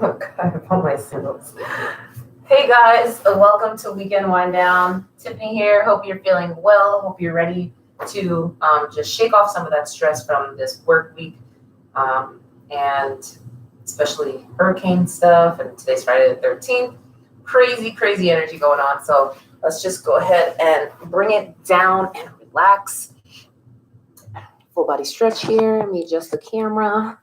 I found my sandals. Hey guys, welcome to Weekend Wind Down. Tiffany here. Hope you're feeling well. Hope you're ready to just shake off some of that stress from this work week, and especially hurricane stuff. And today's Friday the 13th. Crazy energy going on. So let's just go ahead and bring it down and relax. Full body stretch here. Let me adjust the camera.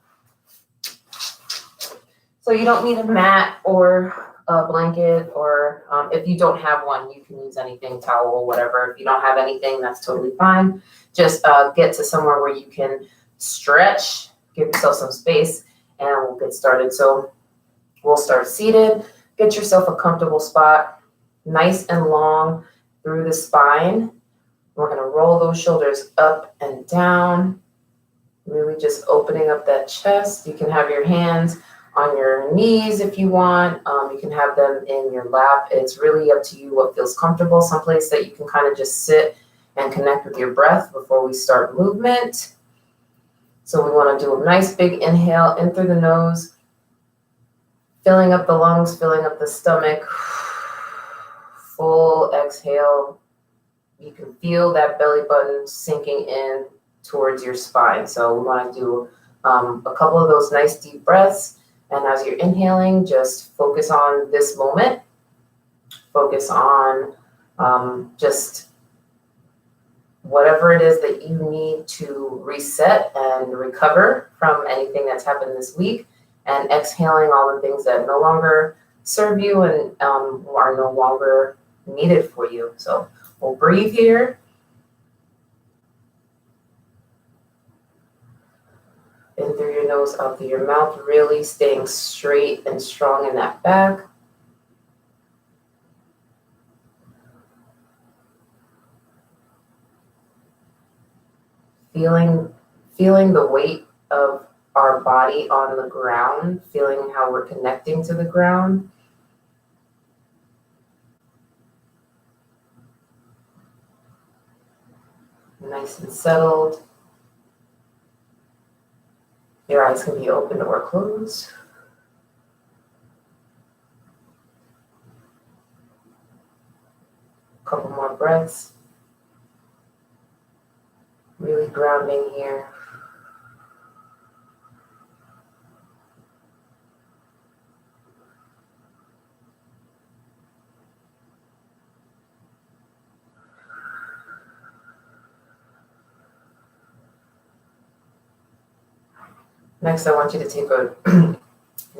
So you don't need a mat or a blanket, or if you don't have one, you can use anything, towel, whatever. If you don't have anything, that's totally fine. Just get to somewhere where you can stretch, give yourself some space, and we'll get started. So we'll start seated. Get yourself a comfortable spot, nice and long through the spine. We're going to roll those shoulders up and down, really just opening up that chest. You can have your hands on your knees if you want. You can have them in your lap. It's really up to you what feels comfortable. Someplace that you can kind of just sit and connect with your breath before we start movement. So we want to do a nice big inhale in through the nose, filling up the lungs, filling up the stomach. Full exhale. You can feel that belly button sinking in towards your spine. So we want to do a couple of those nice deep breaths. And as you're inhaling, just focus on this moment. Focus on just whatever it is that you need to reset and recover from anything that's happened this week. And exhaling all the things that no longer serve you and are no longer needed for you. So we'll breathe here. In through your nose, out through your mouth, really staying straight and strong in that back. Feeling the weight of our body on the ground, feeling how we're connecting to the ground. Nice and settled. Your eyes can be open or closed. A couple more breaths. Really grounding here. Next, I want you to take a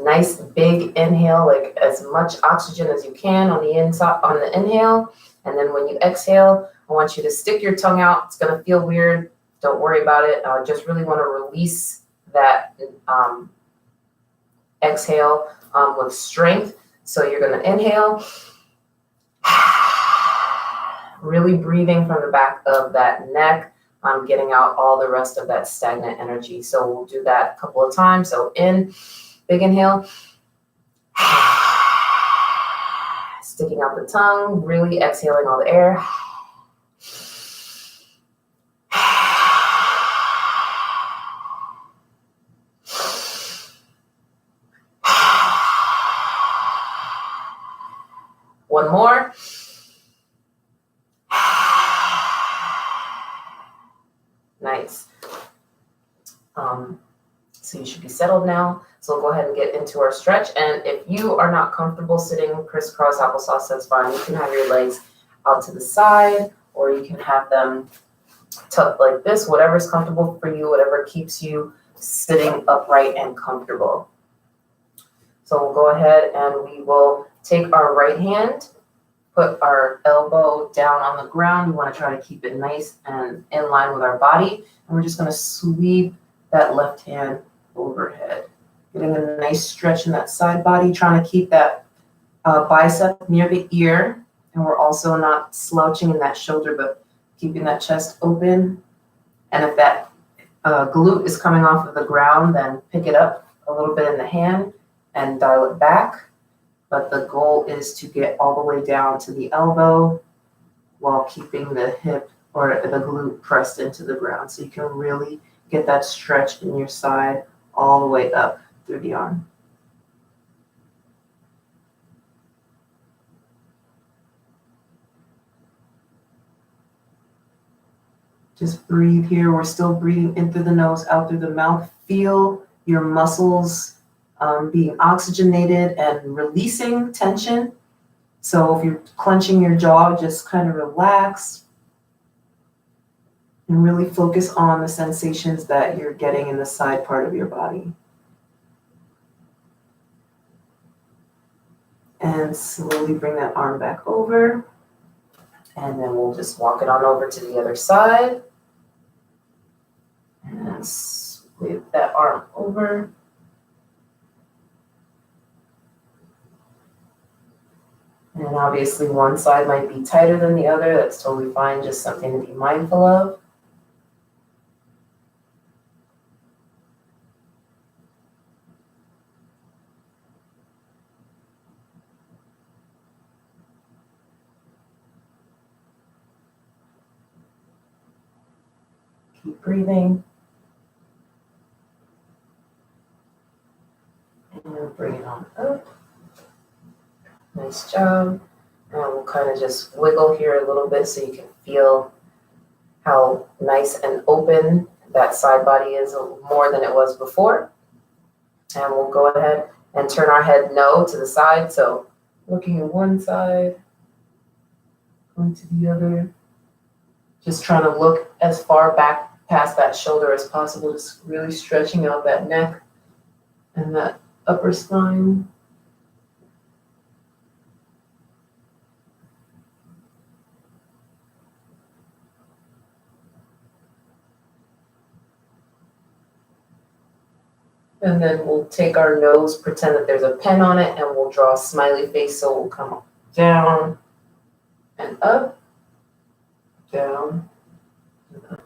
nice big inhale, like as much oxygen as you can on the inside, on the inhale. And then when you exhale, I want you to stick your tongue out. It's going to feel weird. Don't worry about it. I just really want to release that exhale with strength. So you're going to inhale, really breathing from the back of that neck. I'm getting out all the rest of that stagnant energy. So we'll do that a couple of times. So in, big inhale. Sticking out the tongue, really exhaling all the air. One more. Nice. So you should be settled now. So we'll go ahead and get into our stretch. And if you are not comfortable sitting crisscross applesauce, that's fine. You can have your legs out to the side, or you can have them tucked like this, whatever's comfortable for you, whatever keeps you sitting upright and comfortable. So we'll go ahead and we will take our right hand, put our elbow down on the ground. We want to try to keep it nice and in line with our body. And we're just going to sweep that left hand overhead. Getting a nice stretch in that side body, trying to keep that bicep near the ear. And we're also not slouching in that shoulder, but keeping that chest open. And if that glute is coming off of the ground, then pick it up a little bit in the hand and dial it back. But the goal is to get all the way down to the elbow while keeping the hip or the glute pressed into the ground. So you can really get that stretch in your side all the way up through the arm. Just breathe here. We're still breathing in through the nose, out through the mouth. Feel your muscles being oxygenated and releasing tension. So if you're clenching your jaw, just kind of relax and really focus on the sensations that you're getting in the side part of your body. And slowly bring that arm back over. And then we'll just walk it on over to the other side. And sweep that arm over. And obviously one side might be tighter than the other. That's totally fine, just something to be mindful of. Keep breathing. And bring it on up. Nice job. And we'll kind of just wiggle here a little bit so you can feel how nice and open that side body is more than it was before. And we'll go ahead and turn our head no to the side. So looking at one side, going to the other. Just trying to look as far back past that shoulder as possible, just really stretching out that neck and that upper spine. And then we'll take our nose, pretend that there's a pen on it, and we'll draw a smiley face. So we'll come down and up, down and up.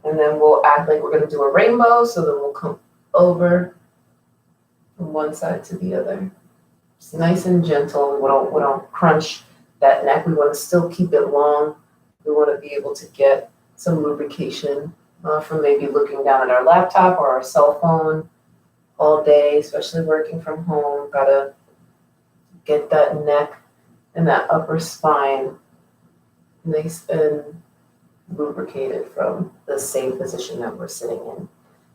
And then we'll act like we're going to do a rainbow. So then we'll come over from one side to the other. It's nice and gentle. We don't crunch that neck. We want to still keep it long. We want to be able to get some lubrication from maybe looking down at our laptop or our cell phone all day, especially working from home. Got to get that neck and that upper spine nice and lubricated from the same position that we're sitting in. And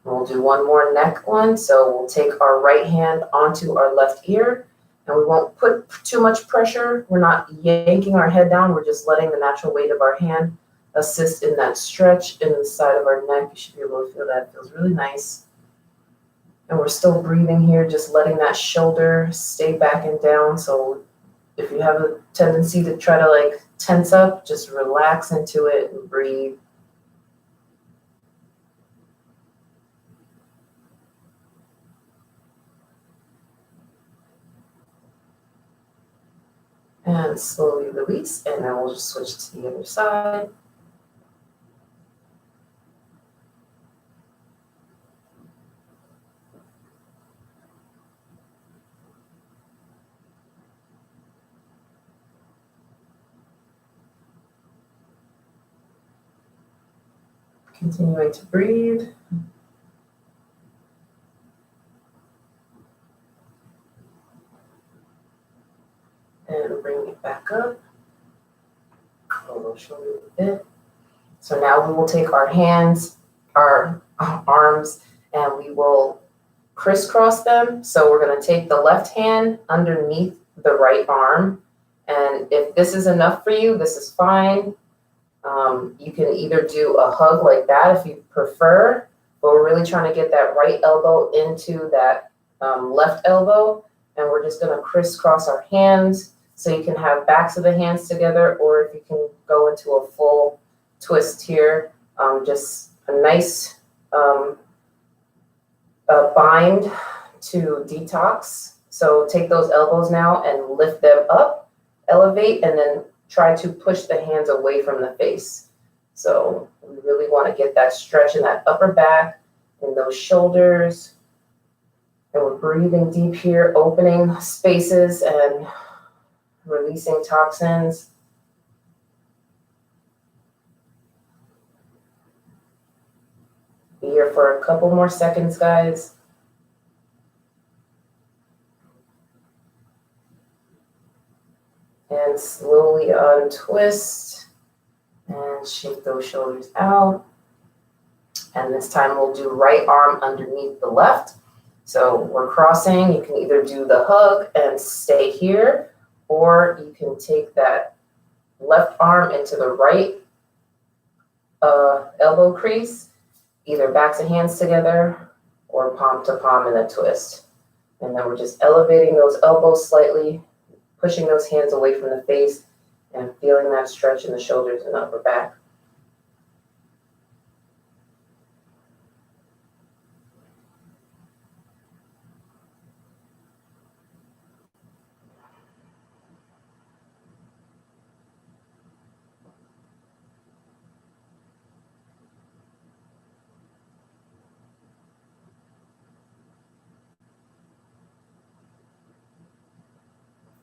we'll do one more neck one. So we'll take our right hand onto our left ear, and we won't put too much pressure. We're not yanking our head down. We're just letting the natural weight of our hand assist in that stretch in the side of our neck. You should be able to feel that. It feels really nice. And we're still breathing here, just letting that shoulder stay back and down. So if you have a tendency to try to like tense up, just relax into it and breathe. And slowly release, and then we'll just switch to the other side. Continuing to breathe. And bring it back up. Roll those shoulders a bit. So now we will take our hands, our arms, and we will crisscross them. So we're going to take the left hand underneath the right arm. And if this is enough for you, this is fine. You can either do a hug like that if you prefer, but we're really trying to get that right elbow into that left elbow. And we're just going to crisscross our hands so you can have backs of the hands together, or if you can go into a full twist here, just a nice bind to detox. So take those elbows now and lift them up, elevate, and then try to push the hands away from the face. So we really want to get that stretch in that upper back and those shoulders. And we're breathing deep here, opening spaces and releasing toxins. Be here for a couple more seconds, guys. And slowly untwist and shake those shoulders out. And this time we'll do right arm underneath the left. So we're crossing. You can either do the hug and stay here, or you can take that left arm into the right elbow crease, either backs of hands together or palm to palm in a twist. And then we're just elevating those elbows slightly, pushing those hands away from the face, and feeling that stretch in the shoulders and upper back.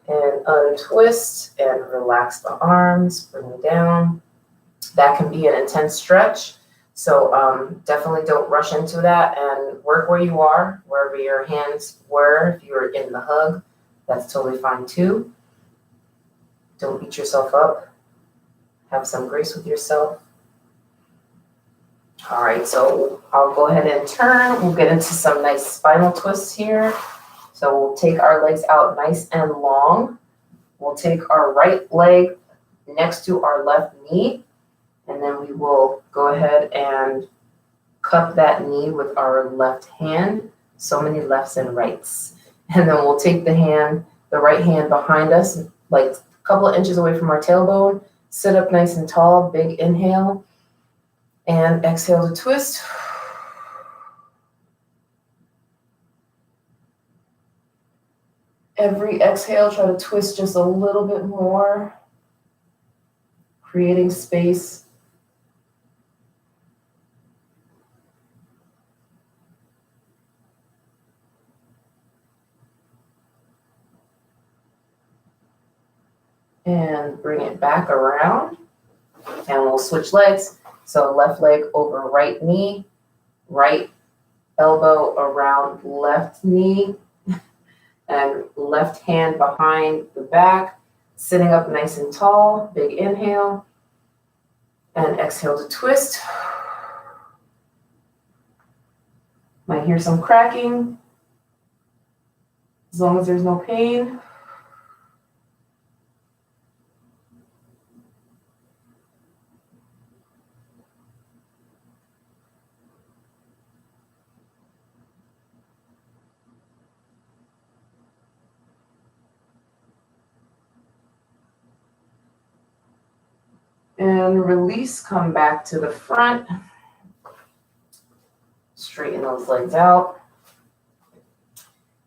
And untwist and relax the arms, bring them down. That can be an intense stretch. So definitely don't rush into that and work where you are, wherever your hands were. If you were in the hug, that's totally fine too. Don't beat yourself up. Have some grace with yourself. All right, so I'll go ahead and turn. We'll get into some nice spinal twists here. So we'll take our legs out nice and long. We'll take our right leg next to our left knee, and then we will go ahead and cup that knee with our left hand. So many lefts and rights. And then we'll take the right hand behind us, like a couple of inches away from our tailbone. Sit up nice and tall, big inhale, and exhale to twist. Every exhale, try to twist just a little bit more, creating space. And bring it back around, and we'll switch legs. So left leg over right knee, right elbow around left knee, and left hand behind the back, sitting up nice and tall, big inhale, and exhale to twist. Might hear some cracking, as long as there's no pain. And release, come back to the front. Straighten those legs out.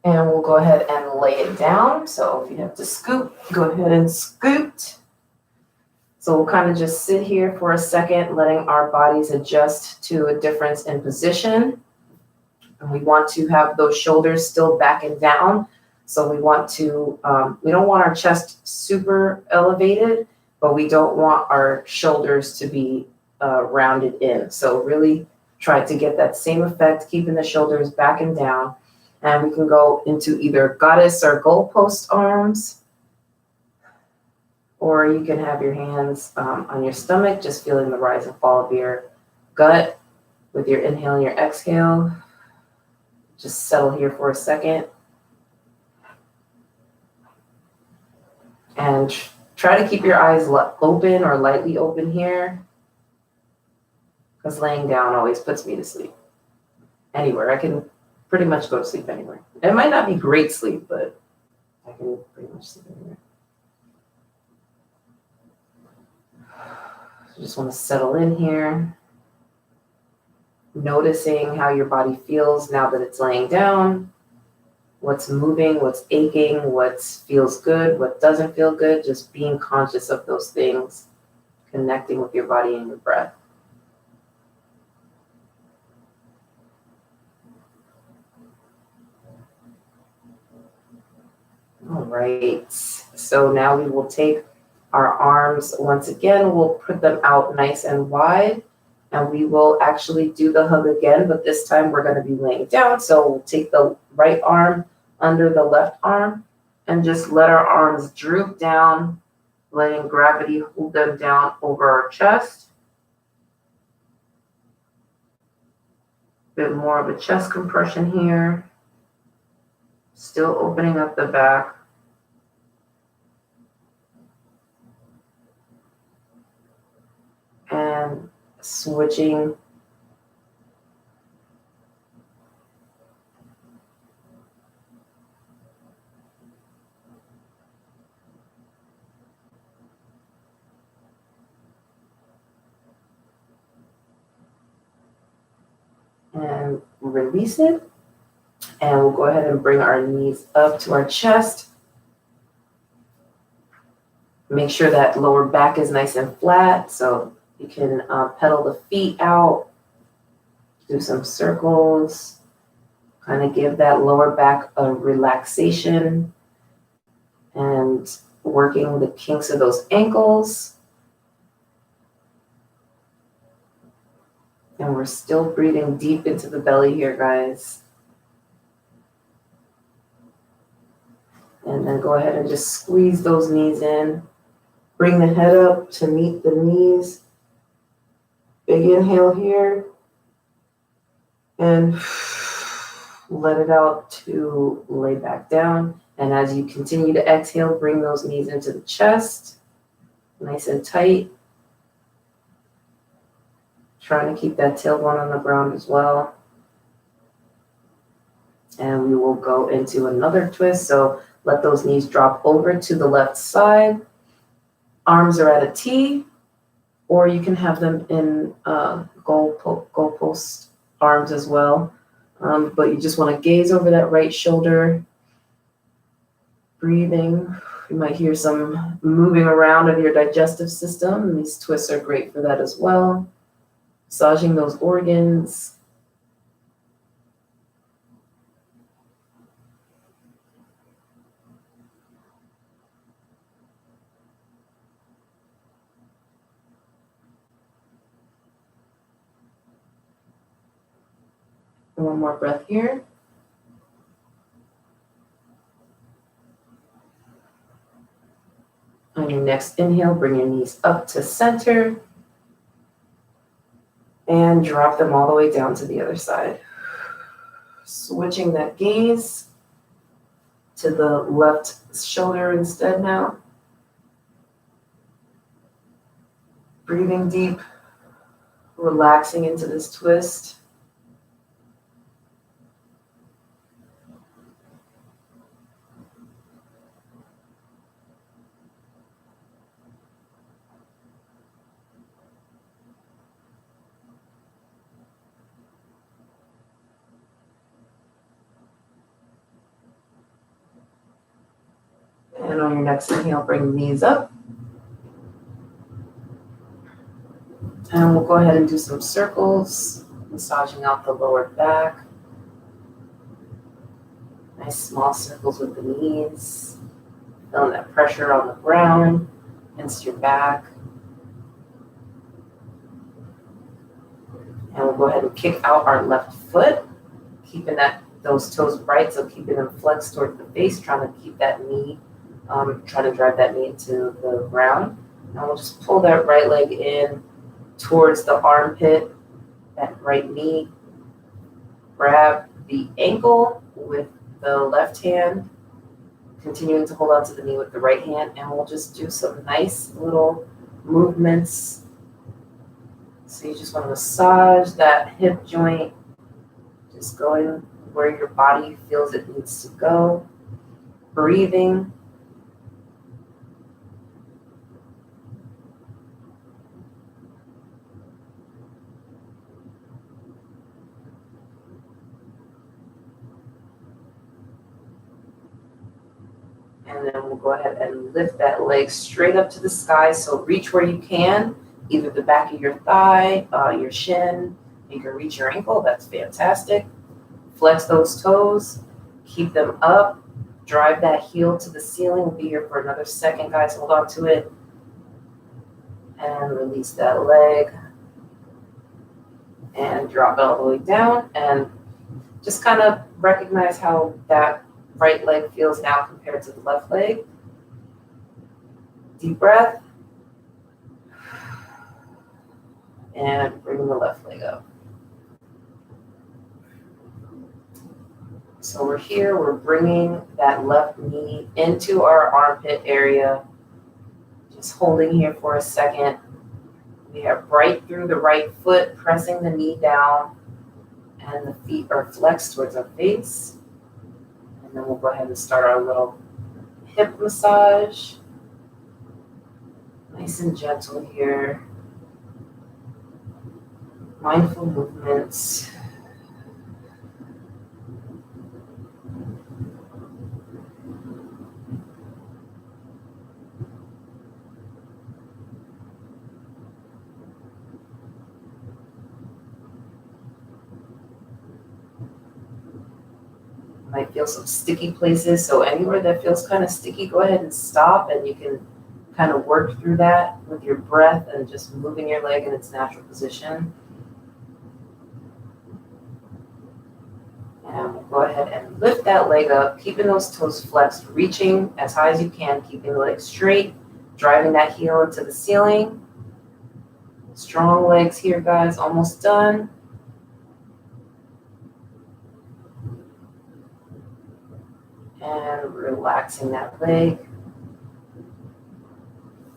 And we'll go ahead and lay it down. So if you have to scoot, go ahead and scoot. So we'll kind of just sit here for a second, letting our bodies adjust to a difference in position. And we want to have those shoulders still back and down. So we want to, we don't want our chest super elevated, but we don't want our shoulders to be rounded in. So really try to get that same effect, keeping the shoulders back and down. And we can go into either goddess or goalpost arms, or you can have your hands on your stomach, just feeling the rise and fall of your gut with your inhale and your exhale. Just settle here for a second. And try to keep your eyes open or lightly open here, because laying down always puts me to sleep. Anywhere. I can pretty much go to sleep anywhere. It might not be great sleep, but I can pretty much sleep anywhere. So just want to settle in here. Noticing how your body feels now that it's laying down. What's moving, what's aching, what feels good, what doesn't feel good. Just being conscious of those things. Connecting with your body and your breath. All right, so now we will take our arms once again, we'll put them out nice and wide, and we will actually do the hug again, but this time we're going to be laying down. So we'll take the right arm under the left arm and just let our arms droop down letting gravity hold them down over our chest. Bit more of a chest compression here. Still opening up the back. And switching and release it. And we'll go ahead and bring our knees up to our chest. Make sure that lower back is nice and flat, so you can pedal the feet out, do some circles, kind of give that lower back a relaxation, and working the kinks of those ankles. And we're still breathing deep into the belly here, guys. And then go ahead and just squeeze those knees in. Bring the head up to meet the knees. Big inhale here. And let it out to lay back down. And as you continue to exhale, bring those knees into the chest. Nice and tight. Trying to keep that tailbone on the ground as well. And we will go into another twist. So let those knees drop over to the left side. Arms are at a T, or you can have them in goalpost arms as well. But you just want to gaze over that right shoulder. Breathing. You might hear some moving around of your digestive system. And these twists are great for that as well. Massaging those organs. One more breath here. On your next inhale, bring your knees up to center and drop them all the way down to the other side. Switching that gaze to the left shoulder instead now. Breathing deep, relaxing into this twist. And on your next inhale, bring the knees up. And we'll go ahead and do some circles, massaging out the lower back. Nice small circles with the knees. Feeling that pressure on the ground against your back. And we'll go ahead and kick out our left foot, keeping those toes bright, so keeping them flexed towards the face, trying to keep that knee, trying to drive that knee into the ground. And we'll just pull that right leg in towards the armpit, that right knee. Grab the ankle with the left hand, continuing to hold on to the knee with the right hand, and we'll just do some nice little movements. So you just want to massage that hip joint, just going where your body feels it needs to go. Breathing. And then we'll go ahead and lift that leg straight up to the sky. So reach where you can, either the back of your thigh, your shin. You can reach your ankle. That's fantastic. Flex those toes. Keep them up. Drive that heel to the ceiling. We'll be here for another second, guys. Hold on to it. And release that leg. And drop it all the way down. And just kind of recognize how that right leg feels now compared to the left leg. Deep breath. And bring the left leg up. So we're here, we're bringing that left knee into our armpit area. Just holding here for a second. We have right through the right foot, pressing the knee down, and the feet are flexed towards our face. And then we'll go ahead and start our little hip massage. Nice and gentle here. Mindful movements. Might feel some sticky places, so anywhere that feels kind of sticky, go ahead and stop, and you can kind of work through that with your breath and just moving your leg in its natural position. And we'll go ahead and lift that leg up, keeping those toes flexed, reaching as high as you can, keeping the leg straight, driving that heel into the ceiling. Strong legs here, guys, almost done. And relaxing that leg.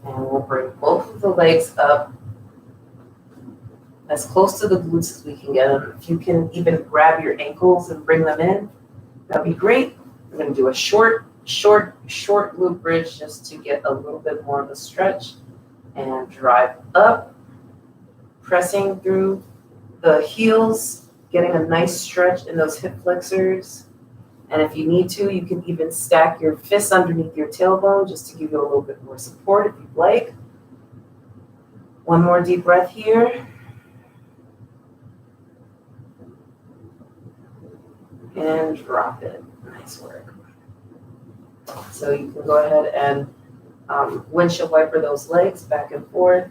And we'll bring both of the legs up as close to the glutes as we can get them. If you can even grab your ankles and bring them in, that'd be great. We're going to do a short glute bridge just to get a little bit more of a stretch. And drive up, pressing through the heels, getting a nice stretch in those hip flexors. And if you need to, you can even stack your fists underneath your tailbone just to give you a little bit more support if you'd like. One more deep breath here. And drop it. Nice work. So you can go ahead and windshield wiper those legs back and forth.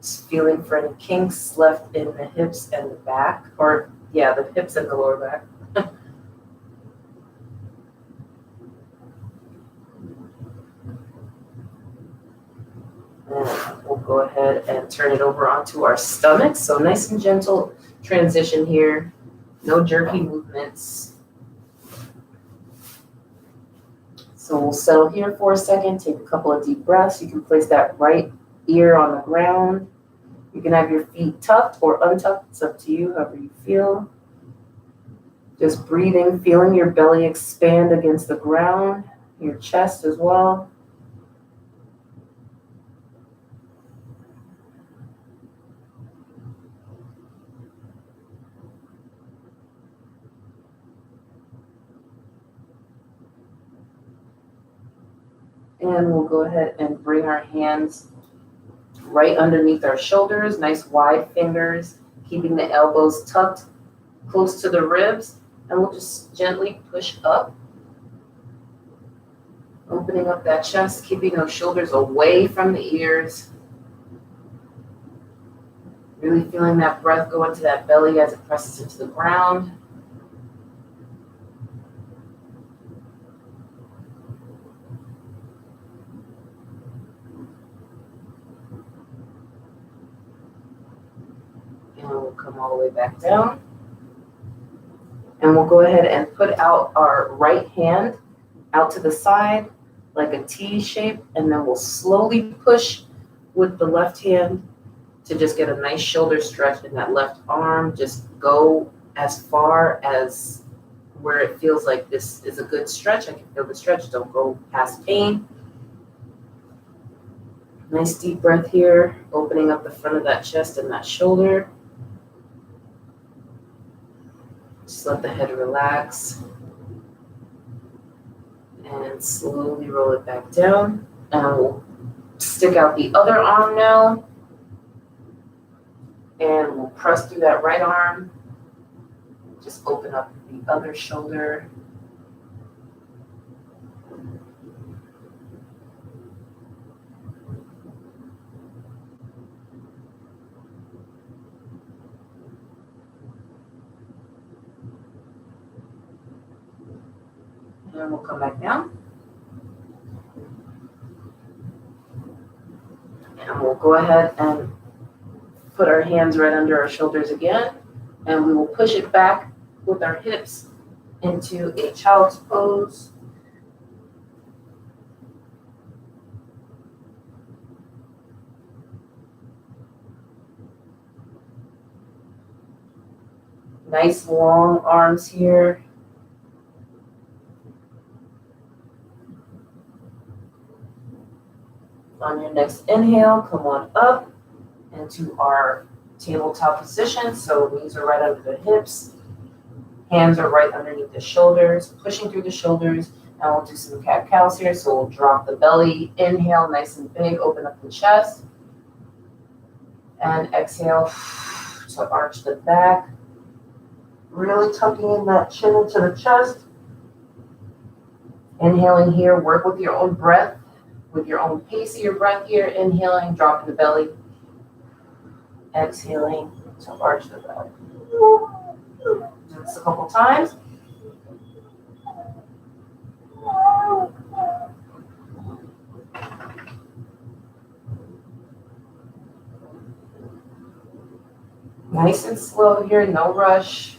Just feeling for any kinks left in the hips and the back, or yeah, the hips and the lower back. And we'll go ahead and turn it over onto our stomach. So nice and gentle transition here. No jerky movements. So we'll settle here for a second. Take a couple of deep breaths. You can place that right ear on the ground. You can have your feet tucked or untucked. It's up to you, however you feel. Just breathing, feeling your belly expand against the ground, your chest as well. And we'll go ahead and bring our hands right underneath our shoulders, nice wide fingers, keeping the elbows tucked close to the ribs. And we'll just gently push up, opening up that chest, keeping those shoulders away from the ears. Really feeling that breath go into that belly as it presses into the ground. And we'll come all the way back down. And we'll go ahead and put out our right hand out to the side like a T shape, and then we'll slowly push with the left hand to just get a nice shoulder stretch in that left arm. Just go as far as where it feels like this is a good stretch. I can feel the stretch. Don't go past pain. Nice deep breath here, opening up the front of that chest and that shoulder. Just let the head relax. And slowly roll it back down. And we'll stick out the other arm now. And we'll press through that right arm. Just open up the other shoulder. And we'll come back down. we'll go ahead and put our hands right under our shoulders again, and we will push it back with our hips into a child's pose. Nice long arms here. On your next inhale, come on up into our tabletop position. So knees are right under the hips. Hands are right underneath the shoulders, pushing through the shoulders. And we'll do some cat-cows here. So we'll drop the belly. Inhale, nice and big, open up the chest. And exhale to arch the back. Really tucking in that chin into the chest. Inhaling here, work with your own breath, with your own pace of your breath here. Inhaling, dropping the belly. Exhaling to arch the belly. Do this a couple times. Nice and slow here, no rush.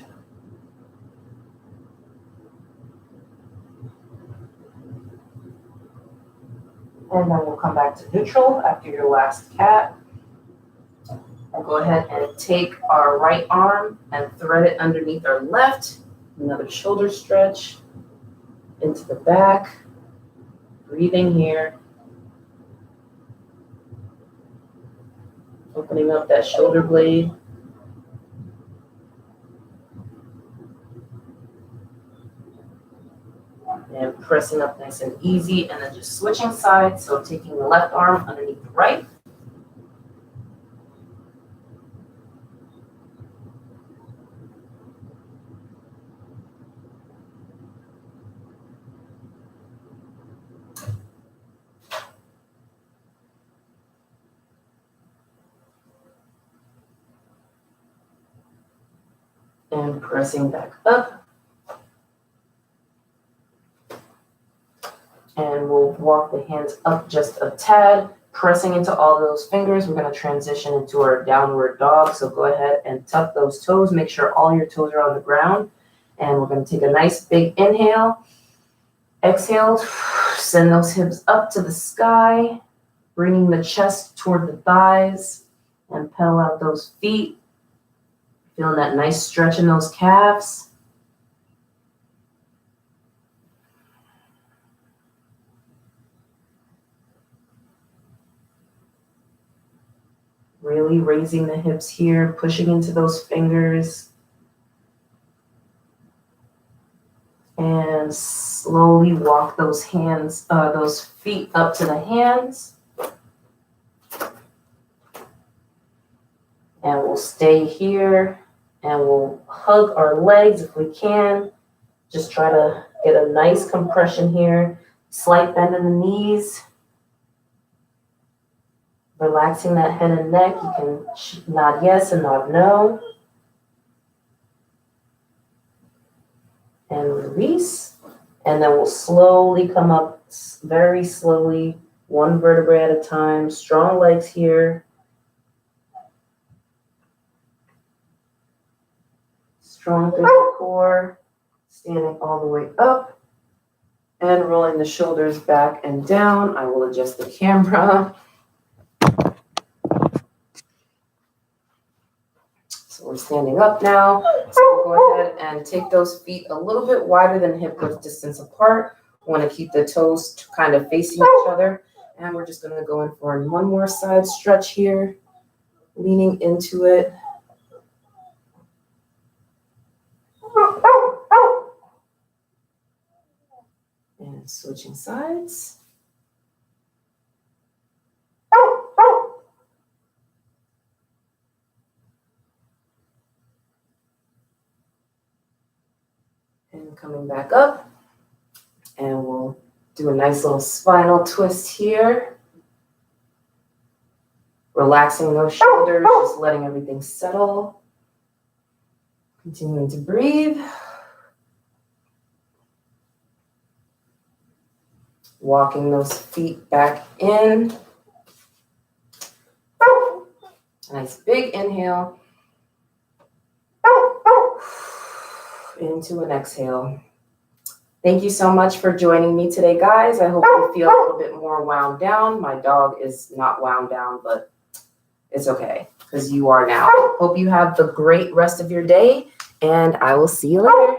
And then we'll come back to neutral after your last cat. And go ahead and take our right arm and thread it underneath our left. Another shoulder stretch into the back. Breathing here. Opening up that shoulder blade. And pressing up nice and easy, and then just switching sides. So taking the left arm underneath the right. And pressing back up. And we'll walk the hands up just a tad, pressing into all those fingers. We're going to transition into our downward dog. So go ahead and tuck those toes. Make sure all your toes are on the ground. And we're going to take a nice big inhale. Exhale, send those hips up to the sky, bringing the chest toward the thighs, and pedal out those feet. Feeling that nice stretch in those calves. Really raising the hips here, pushing into those fingers. And slowly walk those hands, those feet up to the hands. And we'll stay here and we'll hug our legs if we can. Just try to get a nice compression here. Slight bend in the knees. Relaxing that head and neck. You can nod yes and nod no. And release. And then we'll slowly come up, very slowly, one vertebrae at a time. Strong legs here. Strong through the core. Standing all the way up. And rolling the shoulders back and down. I will adjust the camera. So we're standing up now. So we'll go ahead and take those feet a little bit wider than hip width distance apart. We want to keep the toes kind of facing each other. And we're just going to go in for one more side stretch here. Leaning into it. And switching sides. And coming back up. And we'll do a nice little spinal twist here. Relaxing those shoulders, just letting everything settle. Continuing to breathe. Walking those feet back in. A nice big inhale. Into an exhale. Thank you so much for joining me today, guys. I hope you feel a little bit more wound down. My dog is not wound down, but it's okay because you are now. Hope you have the great rest of your day, and I will see you later.